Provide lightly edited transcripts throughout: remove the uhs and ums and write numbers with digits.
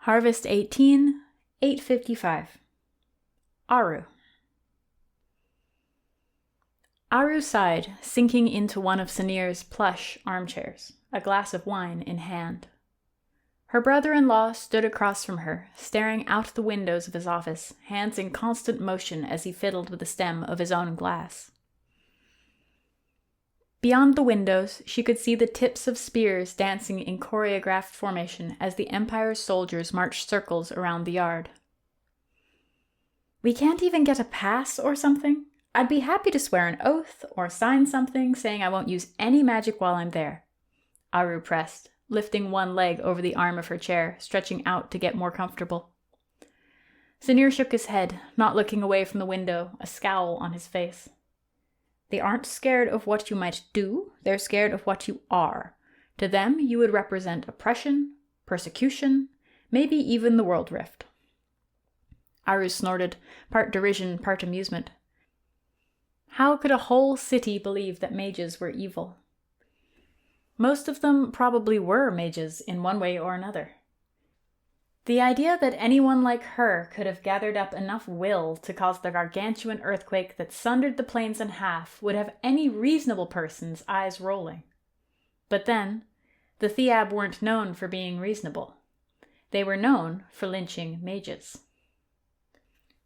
Harvest 18, 8:55. Aru. Aru sighed, sinking into one of Sanir's plush armchairs, a glass of wine in hand. Her brother-in-law stood across from her, staring out the windows of his office, hands in constant motion as he fiddled with the stem of his own glass. Beyond the windows, she could see the tips of spears dancing in choreographed formation as the Empire's soldiers marched circles around the yard. "We can't even get a pass or something? I'd be happy to swear an oath or sign something saying I won't use any magic while I'm there," Aru pressed, lifting one leg over the arm of her chair, stretching out to get more comfortable. Sanir shook his head, not looking away from the window, a scowl on his face. "They aren't scared of what you might do, they're scared of what you are. To them, you would represent oppression, persecution, maybe even the world rift." Aru snorted, part derision, part amusement. How could a whole city believe that mages were evil? Most of them probably were mages in one way or another. The idea that anyone like her could have gathered up enough will to cause the gargantuan earthquake that sundered the plains in half would have any reasonable person's eyes rolling. But then, the Theab weren't known for being reasonable. They were known for lynching mages.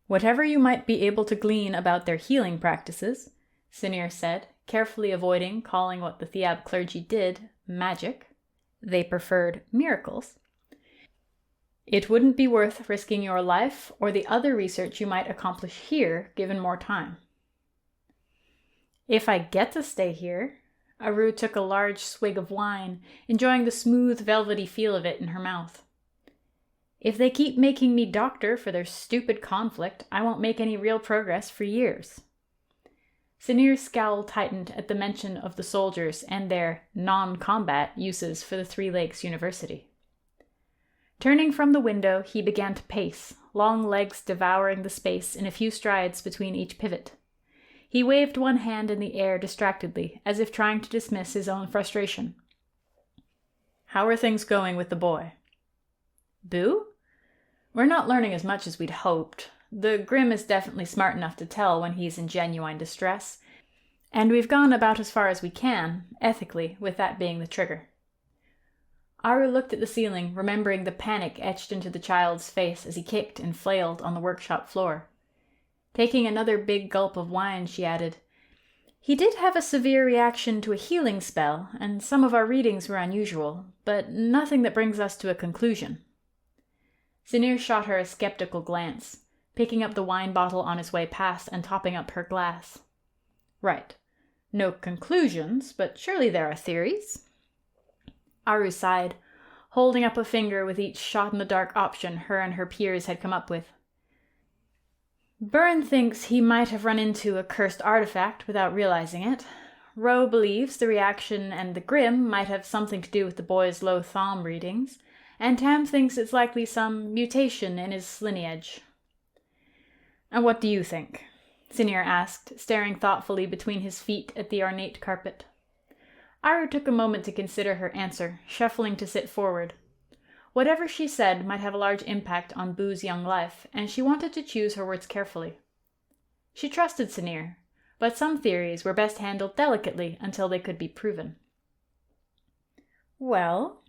"Whatever you might be able to glean about their healing practices," Sanir said, carefully avoiding calling what the Theab clergy did magic. They preferred miracles. "It wouldn't be worth risking your life or the other research you might accomplish here given more time." "If I get to stay here," Aru took a large swig of wine, enjoying the smooth, velvety feel of it in her mouth. "If they keep making me doctor for their stupid conflict, I won't make any real progress for years." Sanir's scowl tightened at the mention of the soldiers and their non-combat uses for the Three Lakes University. Turning from the window, he began to pace, long legs devouring the space in a few strides between each pivot. He waved one hand in the air distractedly, as if trying to dismiss his own frustration. "How are things going with the boy?" "Boo? We're not learning as much as we'd hoped. The Grimm is definitely smart enough to tell when he's in genuine distress, and we've gone about as far as we can, ethically, with that being the trigger." Aru looked at the ceiling, remembering the panic etched into the child's face as he kicked and flailed on the workshop floor. Taking another big gulp of wine, she added, "He did have a severe reaction to a healing spell, and some of our readings were unusual, but nothing that brings us to a conclusion." Sanir shot her a skeptical glance, picking up the wine bottle on his way past and topping up her glass. "Right. No conclusions, but surely there are theories?" Aru sighed, holding up a finger with each shot-in-the-dark option her and her peers had come up with. "Byrne thinks he might have run into a cursed artifact without realizing it. Rowe believes the reaction and the Grimm might have something to do with the boy's low thom readings, and Tam thinks it's likely some mutation in his lineage." "And what do you think?" Sanir asked, staring thoughtfully between his feet at the ornate carpet. Aru took a moment to consider her answer, shuffling to sit forward. Whatever she said might have a large impact on Boo's young life, and she wanted to choose her words carefully. She trusted Sanir, but some theories were best handled delicately until they could be proven. "Well,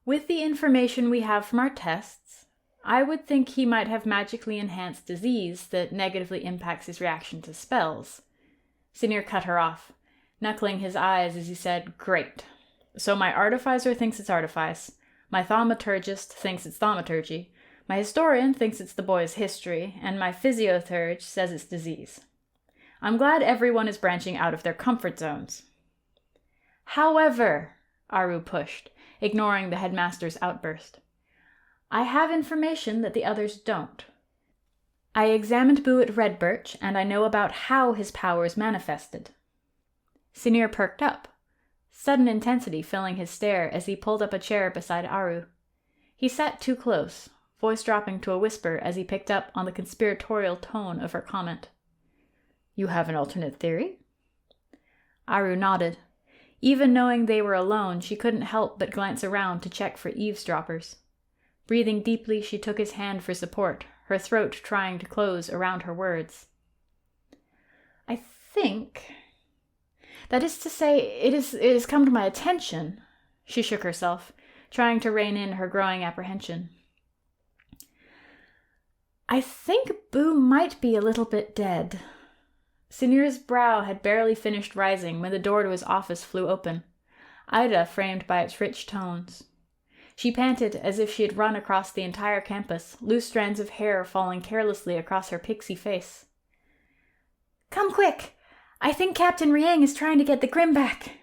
with the information we have from our tests, I would think he might have magically enhanced disease that negatively impacts his reaction to spells." Sanir cut her off, knuckling his eyes as he said, "Great. So my artificer thinks it's artifice, my thaumaturgist thinks it's thaumaturgy, my historian thinks it's the boy's history, and my physiotherge says it's disease. I'm glad everyone is branching out of their comfort zones." "However," Aru pushed, ignoring the headmaster's outburst, "I have information that the others don't. I examined Boo at Red Birch, and I know about how his powers manifested." Sanir perked up, sudden intensity filling his stare as he pulled up a chair beside Aru. He sat too close, voice dropping to a whisper as he picked up on the conspiratorial tone of her comment. "You have an alternate theory?" Aru nodded. Even knowing they were alone, she couldn't help but glance around to check for eavesdroppers. Breathing deeply, she took his hand for support, her throat trying to close around her words. I think... That is to say, it has come to my attention. She shook herself, trying to rein in her growing apprehension. I think Boo might be a little bit dead. Sinir's brow had barely finished rising when the door to his office flew open, Ida framed by its rich tones. She panted as if she had run across the entire campus, loose strands of hair falling carelessly across her pixie face. Come quick! I think Captain Riang is trying to get the Grimm back.